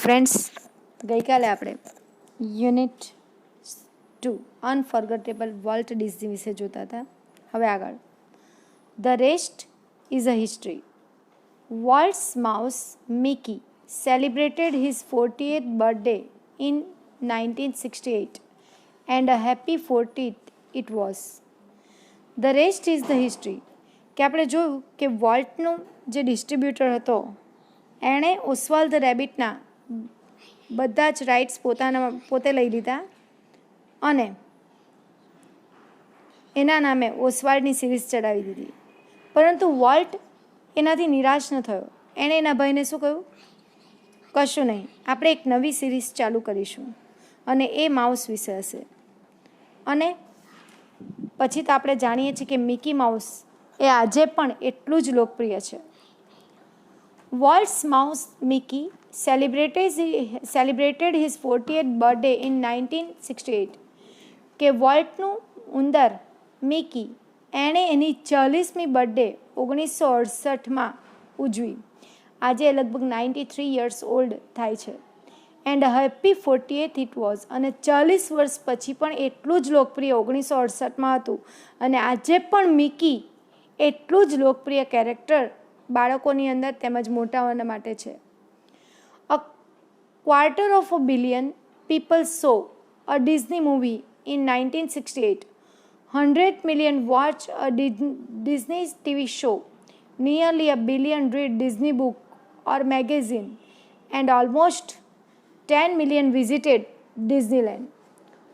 Friends, ગઈકાલે આપણે unit 2 અનફોર્ગેટેબલ Walt Disney વિશે જોતા હતા. હવે આગળ, the rest is a history. Walt's mouse Mickey celebrated his 40th birthday in 1968 and a happy 40th it was. The rest is the history. કે આપણે જોયું કે વોલ્ટનો જે ડિસ્ટ્રીબ્યુટર હતો એણે ઓસ્વાલ્ડ ધ રેબિટના બધા જ રાઇટ્સ પોતે લઈ લીધા અને એના નામે ઓસ્વાલ્ડની સિરીઝ ચડાવી દીધી. પરંતુ વોલ્ટ એનાથી નિરાશ ન થયો. એણે એના ભાઈને શું કહ્યું? કશું નહીં, આપણે એક નવી સિરીઝ ચાલુ કરીશું અને એ માઉસ વિશે હશે. અને પછી તો આપણે જાણીએ છીએ કે મિકી માઉસ એ આજે પણ એટલું જ લોકપ્રિય છે. Walt's mouse Mickey celebrated his 40th birthday in 1968. કે વોલ્ટનું ઉંદર મિકી એણે એની 40મી બર્થડે 1968માં ઉજવી. આજે લગભગ 93 યર્સ ઓલ્ડ થાય છે. And happy 40th it was. અને 40 વર્ષ પછી પણ એટલું જ લોકપ્રિય 1968માં હતું. અને આજે પણ મિકી એટલું જ લોકપ્રિય કેરેક્ટર બાળકોની અંદર તેમજ મોટાઓના માટે છે. અ $250 million people saw a Disney movie in 1968. 100 million watch a Disney TV show. Nearly a billion read Disney book or magazine. And almost 10 million visited Disneyland.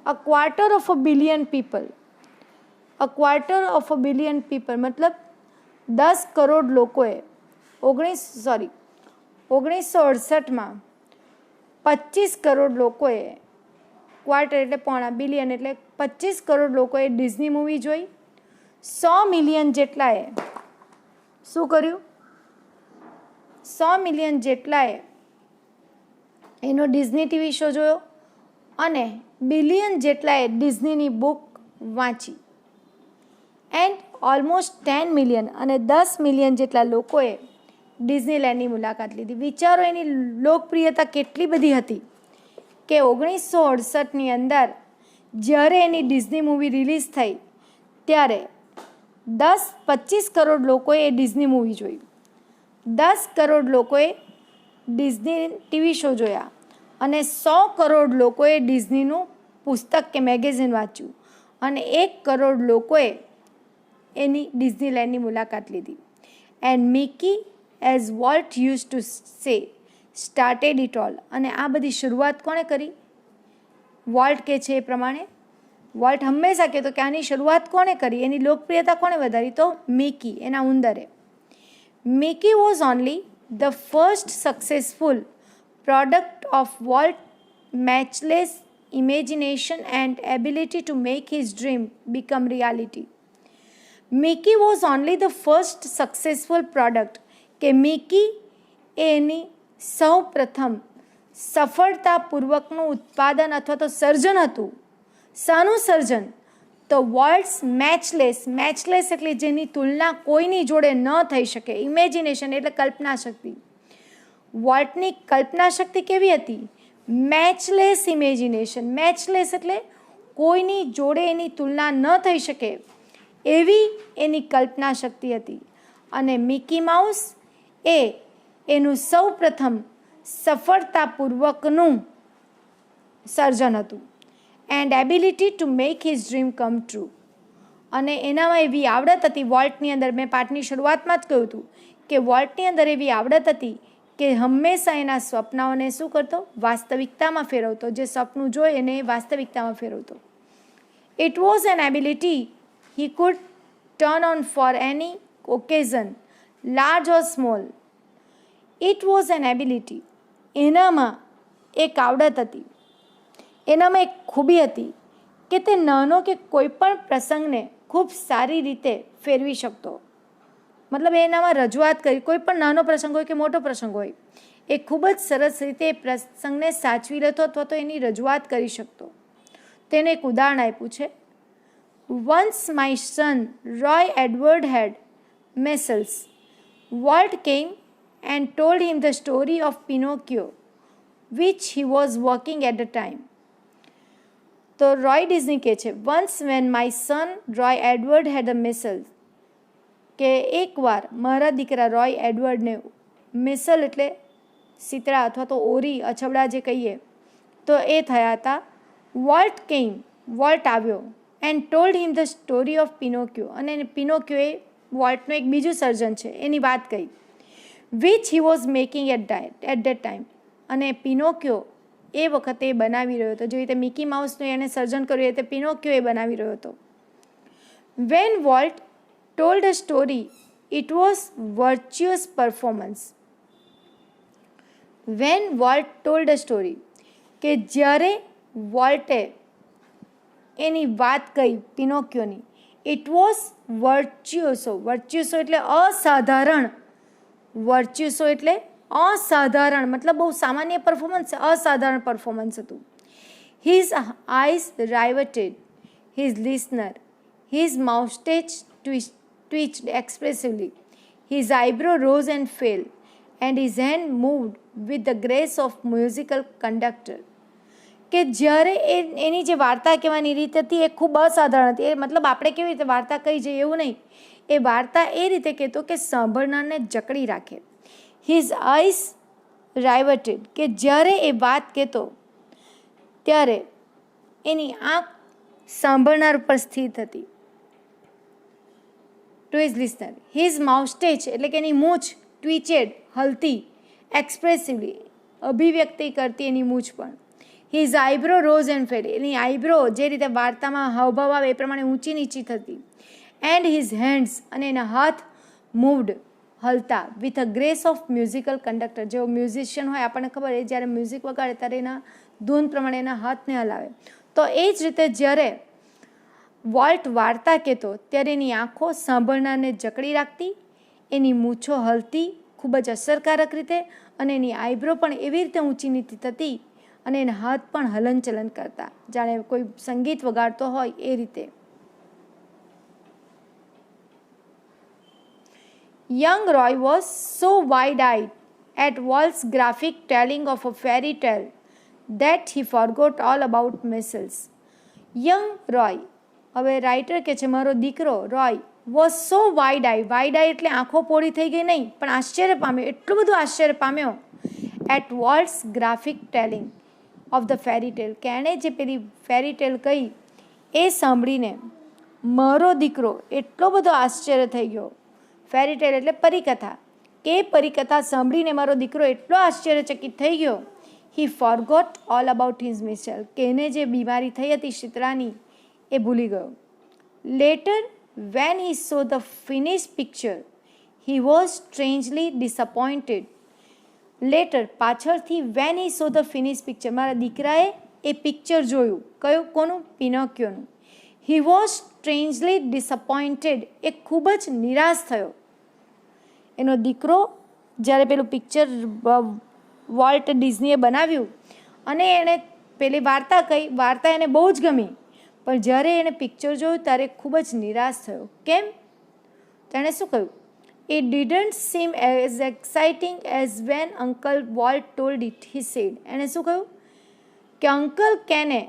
$250 million people. $250 million people मतलब 10 કરોડ લોકોએ 1968માં 25 કરોડ લોકોએ, quarter એટલે પોણા, billion એટલે 25 કરોડ લોકોએ Disney movie જોઈ. 100 million જેટલાએ શું કર્યું? 100 મિલિયન જેટલાએ એનો ડિઝની ટીવી શો જોયો અને બિલિયન જેટલાએ ડિઝનીની બુક વાંચી. એન્ડ ઓલમોસ્ટ 10 મિલિયન અને 10 મિલિયન જેટલા લોકોએ ડિઝનીલેન્ડની મુલાકાત લીધી. વિચારો એની લોકપ્રિયતા કેટલી બધી હતી કે 1968ની અંદર જ્યારે એની ડિઝની મૂવી રિલીઝ થઈ ત્યારે 25 કરોડ લોકોએ એ ડિઝની મૂવી જોઈ, 10 કરોડ લોકોએ ડિઝની ટીવી શો જોયા અને 100 કરોડ લોકોએ ડિઝનીનું પુસ્તક કે મેગેઝિન વાંચ્યું અને 1 કરોડ લોકોએ એની ડિઝનીલેન્ડની મુલાકાત લીધી. And Mickey as volt use to say started it all. અને આ બધી શરૂઆત કોણે કરી? વોલ્ટ કે છે એ પ્રમાણે વોલ્ટ હંમેશા કહેતો કે આની શરૂઆત કોણે કરી, એની લોકપ્રિયતા કોણે વધારી? તો મિકી, એના ઉંદરે. Mickey was only the first successful product of Walt matchless imagination and ability to make his dream become reality. Mickey was only the first successful product. કે મિકી એની સૌ પ્રથમ સફળતાપૂર્વકનું ઉત્પાદન અથવા તો સર્જન હતું. શાનું સર્જન? તો વોલ્ટ્સ મેચલેસ એટલે જેની તુલના કોઈની જોડે ન થઈ શકે. ઇમેજિનેશન એટલે કલ્પના શક્તિ. વોલ્ટની કલ્પના શક્તિ કેવી હતી? મેચલેસ ઇમેજિનેશન. મેચલેસ એટલે કોઈની જોડે એની તુલના ન થઈ શકે એવી એની કલ્પના શક્તિ હતી. અને મિકી માઉસ એ એનું સૌ પ્રથમ સફળતાપૂર્વકનું સર્જન હતું. And ability to make his dream come true. અને એનામાં એવી આવડત હતી વોલ્ટની અંદર, મેં પાઠની શરૂઆતમાં જ કહ્યું હતું કે વોલ્ટની અંદર એવી આવડત હતી કે હંમેશા એના સ્વપ્નાઓને શું કરતો? વાસ્તવિકતામાં ફેરવતો. જે સપનું જોઈ એને વાસ્તવિકતામાં ફેરવતો. It was an ability he could turn on for any occasion, large or small. It was an ability. એનામાં એક આવડત હતી, એનામાં એક ખૂબી હતી કે તે નાનો કે કોઈ પણ પ્રસંગને ખૂબ સારી રીતે ફેરવી શકતો. મતલબ એનામાં રજૂઆત કરી, કોઈ પણ નાનો પ્રસંગ હોય કે મોટો પ્રસંગ હોય એ ખૂબ જ સરસ રીતે એ પ્રસંગને સાચવી લેતો અથવા તો એની રજૂઆત કરી શકતો. તેને એક ઉદાહરણ આપ્યું છે. Once my son Roy Edward had measles. Walt came and told him the story of Pinocchio, which he was working at the time. તો રોય ડિઝની કહે છે, once when my son Roy Edward had a missile, કે એકવાર મારા દીકરા રોય એડવર્ડને, મિસલ એટલે શીતળા અથવા તો ઓરી, અછબડા જે કહીએ તો એ થયા હતા. વોલ્ટ કેમ, વોલ્ટ આવ્યો, and told him the story of Pinocchio, અને પિનોક્યો એ વોલ્ટનું એક બીજું સર્જન છે એની વાત કહી, which he was making at that time, અને પિનોક્યો એ વખતે બનાવી રહ્યો હતો. જે રીતે મિકી માઉસનું એને સર્જન કર્યું એ રીતે પિનોક્યો એ બનાવી રહ્યો હતો. When Walt told a story it was virtuous performance. When Walt told a story, કે જ્યારે વોલ્ટે એની વાત કહી પિનોક્યોની, ઇટ વોઝ વર્ચ્યુઅસો, વર્ચ્યુઅસો એટલે અસાધારણ, વર્ચ્યુઅસો એટલે અસાધારણ, મતલબ બહુ સામાન્ય પરફોર્મન્સ, અસાધારણ પરફોર્મન્સ હતું. His eyes riveted, his listener, his moustache twitched expressively, his eyebrow rose and fell, and his hand moved with the grace of musical conductor. કે જ્યારે એની જે વાર્તા કહેવાની રીત હતી એ ખૂબ અસાધારણ હતી. એ મતલબ આપણે કેવી રીતે વાર્તા કહી જઈએ એવું નહીં, એ વાર્તા એ રીતે કહેતો કે સાંભળનારને જકડી રાખે. હિઝ આઈસ રાઇવટેડ, કે જ્યારે એ વાત કહેતો ત્યારે એની આંખ સાંભળનાર ઉપર સ્થિત હતી. ટુ હિઝ લિસનર, હિઝ માઉસ્ટેચ એટલે કે એની મૂછ ટ્વિચેડ, હલતી, એક્સપ્રેસિવલી અભિવ્યક્તિ કરતી એની મૂછ પણ. His eyebrow rose and fail, any eyebrow જે રીતે વાર્તામાં હાવભાવ આવે એ પ્રમાણે ઊંચી નીચી થતી. એન્ડ હિઝ હેન્ડ્સ, અને એના હાથ મૂવડ, હલતા, with a grace of musical conductor, જેવો મ્યુઝિશિયન હોય આપણને ખબર એ જ્યારે મ્યુઝિક વગાડે ત્યારે એના ધૂન પ્રમાણે એના હાથને હલાવે. તો એ જ રીતે જ્યારે વોલ્ટ વાર્તા કહેતો ત્યારે એની આંખો સાંભળનારને જકડી રાખતી, એની મૂછો હલતી ખૂબ જ અસરકારક રીતે, અને એની આઈબ્રો પણ એવી રીતે ઊંચી નીચી થતી, અને એના હાથ પણ હલનચલન કરતા, જાણે કોઈ સંગીત વગાડતો હોય એ રીતે. Young Roy was so wide eyed at Walt's graphic telling of a fairy tale that he forgot all about missiles. Young Roy, હવે રાઇટર કે છે મારો દીકરો Roy, was so wide eye, wide eye એટલે આંખો પોળી થઈ ગઈ નહીં, પણ આશ્ચર્ય પામ્યો, એટલું બધું આશ્ચર્ય પામ્યો at Walt's graphic telling of the fairy tale, કે એણે જે પેલી ફેરી ટેલ કહી એ સાંભળીને મારો દીકરો એટલો બધો આશ્ચર્ય થઈ ગયો. ફેરી ટેલ એટલે પરિકથા, કે પરિકથા સાંભળીને મારો દીકરો એટલો આશ્ચર્યચકિત થઈ ગયો. હી ફોરગોટ ઓલ અબાઉટ હિઝ મિસેલ, કે એને જે બીમારી થઈ હતી શીતળાની એ ભૂલી ગયો. Later when he saw the finish picture he was strangely disappointed. Later પાછળથી, when he saw the finish picture, મારા દીકરાએ એ પિક્ચર જોયું, કયું, કોનું, પિનોક્યોનું. હી વોઝ સ્ટ્રેન્જલી ડિસઅપોઇન્ટેડ, એ ખૂબ જ નિરાશ થયો. એનો દીકરો જ્યારે પેલું પિક્ચર વોલ્ટ ડિઝનીએ બનાવ્યું અને એણે પેલી વાર્તા કહી, વાર્તા એને બહુ જ ગમી, પણ જ્યારે એણે પિક્ચર જોયું ત્યારે ખૂબ જ નિરાશ થયો. કેમ? તેણે શું કહ્યું? It didn't seem as exciting as when Uncle Walt told it, he said. એણે શું કહ્યું કે અંકલ કેને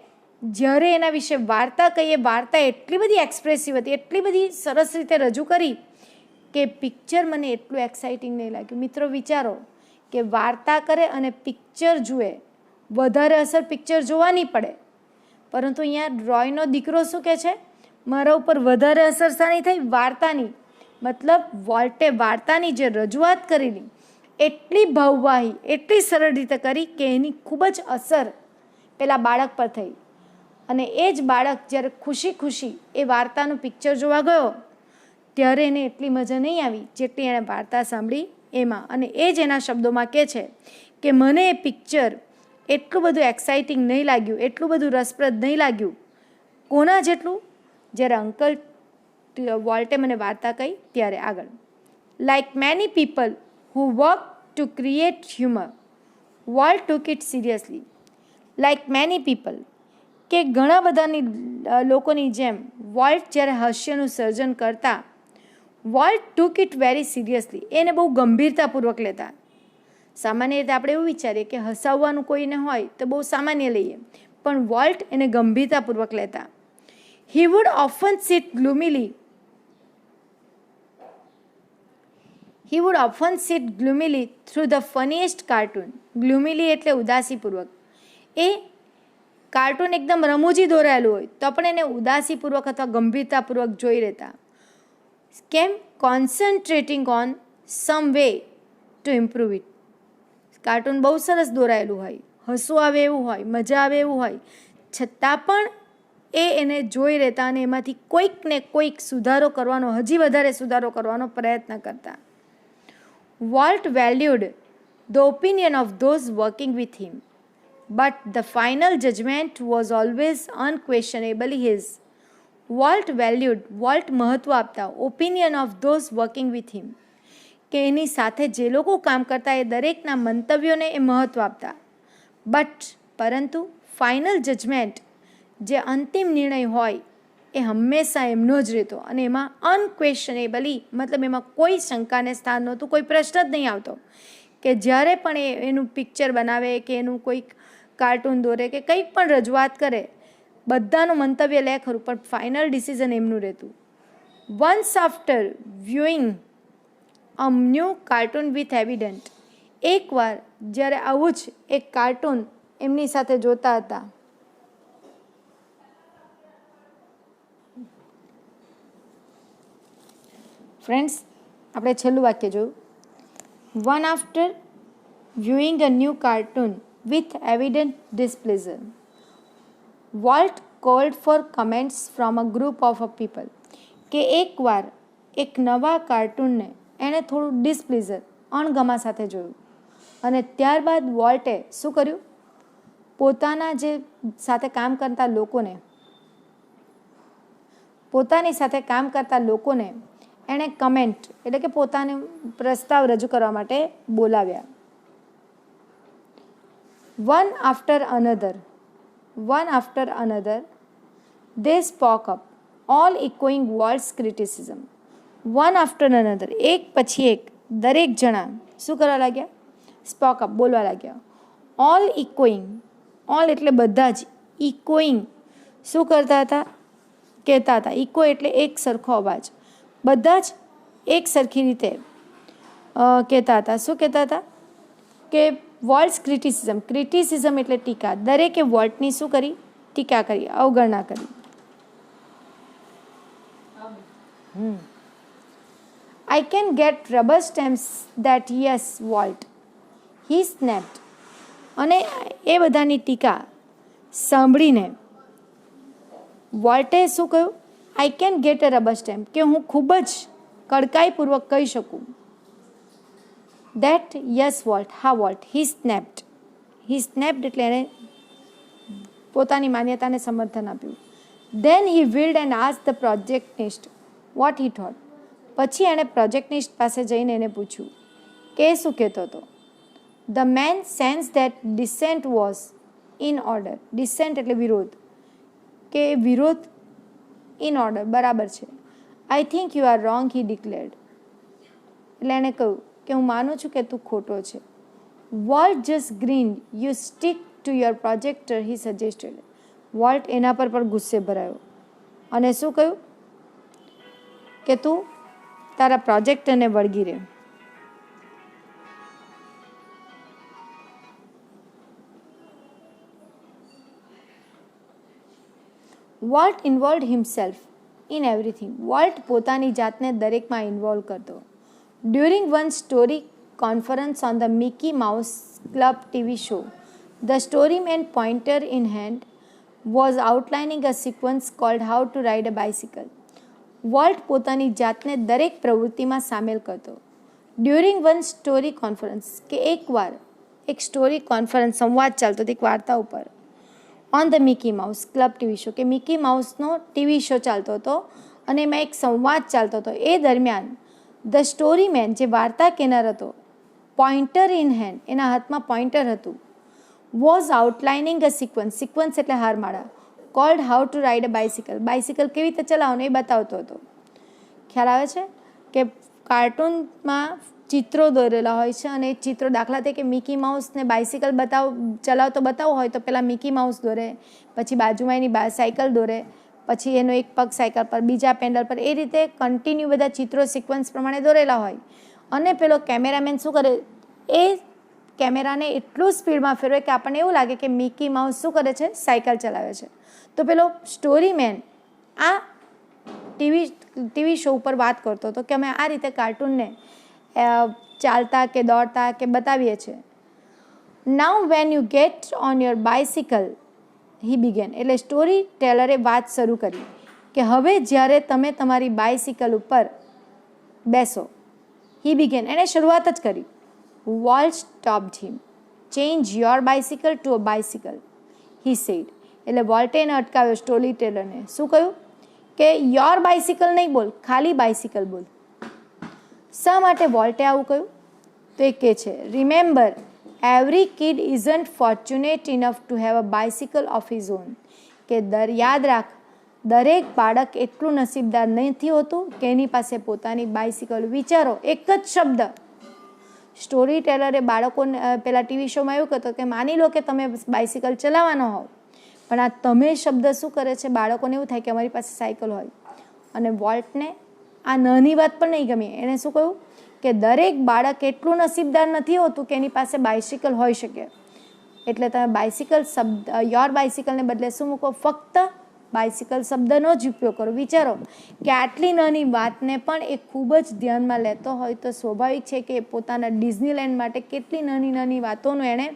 જ્યારે એના વિશે વાર્તા કહીએ, વાર્તા એટલી બધી એક્સપ્રેસિવ હતી, એટલી બધી સરસ રીતે રજૂ કરી કે પિક્ચર મને એટલું એક્સાઇટિંગ નહીં લાગ્યું. મિત્રો વિચારો કે વાર્તા કરે અને પિક્ચર જુએ, વધારે અસર પિક્ચર જોવાની પડે, પરંતુ અહીંયા રોયનો દીકરો શું કહે છે, મારા ઉપર વધારે અસર શાની થઈ, વાર્તાની. મતલબ વોલ્ટે વાર્તાની જે રજૂઆત કરેલી એટલી ભાવવાહી, એટલી સરળ રીતે કરી કે એની ખૂબ જ અસર પેલા બાળક પર થઈ. અને એ જ બાળક જ્યારે ખુશી ખુશી એ વાર્તાનું પિક્ચર જોવા ગયો ત્યારે એને એટલી મજા નહીં આવી જેટલી એણે વાર્તા સાંભળી એમાં. અને એ જ એના શબ્દોમાં કહે છે કે મને એ પિક્ચર એટલું બધું એક્સાઇટિંગ નહીં લાગ્યું, એટલું બધું રસપ્રદ નહીં લાગ્યું. કોના જેટલું? જ્યારે અંકલ વોલ્ટે મને વાર્તા કહી ત્યારે. આગળ, like many people who work to create humour, volt took it seriously. Like many people, કે ઘણા બધાની લોકોની જેમ વોલ્ટ જ્યારે હાસ્યનું સર્જન કરતા, volt took it very seriously, એને બહુ ગંભીરતાપૂર્વક લેતા. સામાન્ય રીતે આપણે એવું વિચારીએ કે હસાવવાનું કોઈને હોય તો બહુ સામાન્ય લઈએ, પણ વોલ્ટ એને ગંભીરતાપૂર્વક લેતા. He would often sit gloomily. He would often sit gloomily through the funniest cartoon. Gloomily એટલે ઉદાસીપૂર્વક. એ કાર્ટૂન એકદમ રમૂજી દોરાયેલું હોય તો પણ એને ઉદાસીપૂર્વક અથવા ગંભીરતાપૂર્વક જોઈ રહેતા. કેમ? Concentrating on some way to improve it. Cartoon બહુ સરસ દોરાયેલું હોય, હસવું આવે એવું હોય, મજા આવે એવું હોય, છતાં પણ એને જોઈ રહેતા અને એમાંથી કોઈક ને કોઈક સુધારો કરવાનો, હજી વધારે સુધારો કરવાનો પ્રયત્ન કરતા. Walt valued the opinion of those working with him, but the final judgement was always unquestionably his. Walt મહત્વ આપતા opinion of those working with him, કે એની સાથે જે લોકો કામ કરતા એ દરેકના મંતવ્યોને એ મહત્વ આપતા. પરંતુ ફાઇનલ જજમેન્ટ, જે અંતિમ નિર્ણય હોય એ હંમેશા એમનો જ રહેતો અને એમાં અનક્વેશ્ચનેબલી મતલબ એમાં કોઈ શંકાને સ્થાન નહોતું, કોઈ પ્રશ્ન જ નહીં આવતો. કે જ્યારે પણ એનું પિક્ચર બનાવે કે એનું કોઈક કાર્ટૂન દોરે કે કંઈક પણ રજૂઆત કરે, બધાનું મંતવ્ય લે ખરું, પણ ફાઇનલ ડિસિઝન એમનું રહેતું. Once after viewing a new cartoon with evident, એકવાર જ્યારે આવું જ એક કાર્ટૂન એમની સાથે જોતા હતા, ફ્રેન્ડ્સ આપણે છેલ્લું વાક્ય જોયું. One after viewing a new cartoon with evident displeasure, Walt called for comments from a group of a people. કે એકવાર એક નવા કાર્ટૂનને એણે થોડું ડિસપ્લેઝર, અણગમા સાથે જોયું અને ત્યારબાદ વોલ્ટે શું કર્યું? પોતાના જે સાથે કામ કરતા લોકોને, પોતાની સાથે કામ કરતા લોકોને એણે કમેન્ટ એટલે કે પોતાને પ્રસ્તાવ રજૂ કરવા માટે બોલાવ્યા. One after another they spoke up, all echoing Walt's criticism. One after another, એક પછી એક દરેક જણા શું કરવા લાગ્યા? સ્પોક અપ, બોલવા લાગ્યા. ઓલ ઇકોઈંગ, ઓલ એટલે બધા જ, ઇકોઈંગ શું કરતા હતા? કહેતા હતા. ઇકો એટલે એક સરખો અવાજ, બધા જ એક સરખી રીતે કહેતા હતા. શું કહેતા હતા? કે વોલ્ટ્સ ક્રિટિસિઝમ એટલે ટીકા. દરેકે વોલ્ટની શું કરી? ટીકા કરી, અવગણના કરી. I can get rubber stamps that yes, Walt. He snapped. અને એ બધાની ટીકા સાંભળીને વોલ્ટે શું કહ્યું? I can get a rubber stamp, કે હું ખૂબ જ કડકાઈપૂર્વક કહી શકું. That yes, Walt. હા, વોલ્ટ. He snapped એટલે એણે પોતાની માન્યતાને સમર્થન આપ્યું. Then he wheeled and asked the projectionist what he thought. પછી એણે પ્રોજેક્ટનિસ્ટ પાસે જઈને એને પૂછ્યું કે શું કહેતો હતો. The man sensed that dissent was in order. Dissent એટલે વિરોધ, કે વિરોધ in order, બરાબર છે. I think you are wrong, he declared. એટલે એણે કહ્યું કે હું માનું છું કે તું ખોટો છે. Walt just grinned. You stick to your projector, he suggested. Volt એના પર પણ ગુસ્સે ભરાયો અને શું કહ્યું? કે તું તારા પ્રોજેક્ટરને વળગી રહે. Walt involved himself in everything. Walt પોતાની જાતને દરેકમાં ઇન્વોલ્વ કરતો. During one story conference on the Mickey Mouse Club TV show, the storyman pointer in hand was outlining a sequence called How to Ride a Bicycle. Volt પોતાની જાતને દરેક પ્રવૃત્તિમાં સામેલ કરતો. ડ્યુરિંગ વન સ્ટોરી કોન્ફરન્સ, કે એકવાર એક story conference, સંવાદ ચાલતો હતો એક વાર્તા ઉપર, on the Mickey Mouse Club TV show, કે મિકી માઉસનો ટીવી શો ચાલતો હતો અને એમાં એક સંવાદ ચાલતો હતો. એ દરમિયાન ધ સ્ટોરીમેન, જે વાર્તા કહેનાર હતો, પોઇન્ટર ઇન હેન્ડ, એના હાથમાં પોઇન્ટર હતું, વોઝ આઉટલાઇનિંગ અ સિક્વન્સ એટલે હારમાળા, called how to ride a bicycle કેવી રીતે ચલાવવાનું એ બતાવતો હતો. ખ્યાલ આવે છે કે કાર્ટૂનમાં ચિત્રો દોરેલા હોય છે અને એ ચિત્રો દાખલા તરીકે મિકી માઉસને બાઇસિકલ ચલાવતો બતાવવો હોય તો પહેલાં મિકી માઉસ દોરે, પછી બાજુમાં એની સાયકલ દોરે, પછી એનો એક પગ સાયકલ પર, બીજા પેન્ડલ પર, એ રીતે કન્ટિન્યુ બધા ચિત્રો સિક્વન્સ પ્રમાણે દોરેલા હોય. અને પેલો કેમેરામેન શું કરે, એ કેમેરાને એટલું સ્પીડમાં ફેરવે કે આપણને એવું લાગે કે મિકી માઉસ શું કરે છે, સાયકલ ચલાવે છે. તો પેલો સ્ટોરી મેન આ ટીવી શો ઉપર વાત કરતો હતો કે અમે આ રીતે કાર્ટૂનને ચાલતા કે દોડતા કે બતાવીએ છીએ. Now when you get on your bicycle he began, એટલે સ્ટોરી ટેલરે વાત શરૂ કરી કે હવે જ્યારે તમે તમારી બાઇસિકલ ઉપર બેસો, હી બિગેન, એણે શરૂઆત જ કરી. Volt stopped him. Change your bicycle to a bicycle, he said. એટલે વોલ્ટે એને અટકાવ્યો, સ્ટોરી ટેલરને. શું કહ્યું કે યોર બાઇસિકલ નહીં બોલ, ખાલી બાઇસિકલ બોલ. શા માટે વોલ્ટે આવું કહ્યું? તો એ કહે છે, remember every kid isn't fortunate enough to have a bicycle of his own. કે યાદ રાખ, દરેક બાળક એટલું નસીબદાર નથી હોતું કે એની પાસે પોતાની બાઇસિકલ. વિચારો, એક જ શબ્દ સ્ટોરી ટેલરે બાળકોને પેલા ટીવી શોમાં એવું કહેતો કે માની લો કે તમે બાઇસિકલ ચલાવવાનો હોવ, પણ આ તમે શબ્દ શું કરે છે, બાળકોને એવું થાય કે અમારી પાસે સાયકલ હોય. અને વોલ્ટને આ નાની વાત પણ નહીં ગમી. એણે શું કહ્યું કે દરેક બાળક એટલું નસીબદાર નથી હોતું કે એની પાસે બાઇસિકલ હોઈ શકે. એટલે તમે બાઇસિકલ શબ્દ, યોર બાઇસિકલને બદલે શું મૂકો, ફક્ત બાઇસિકલ શબ્દનો જ ઉપયોગ કરો. વિચારો કે આટલી નાની વાતને પણ એ ખૂબ જ ધ્યાનમાં લેતો હોય તો સ્વાભાવિક છે કે પોતાના ડિઝનીલેન્ડ માટે કેટલી નાની નાની વાતોનું એણે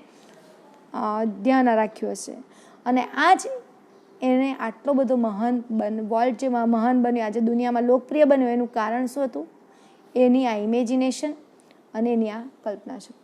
ધ્યાન રાખ્યું હશે. અને આ જ એને આટલો બધો વોલ્ટ જેમાં મહાન બન્યો, આજે દુનિયામાં લોકપ્રિય બન્યો, એનું કારણ શું હતું? એની આ ઇમેજિનેશન અને એની આ કલ્પના શક્તિ.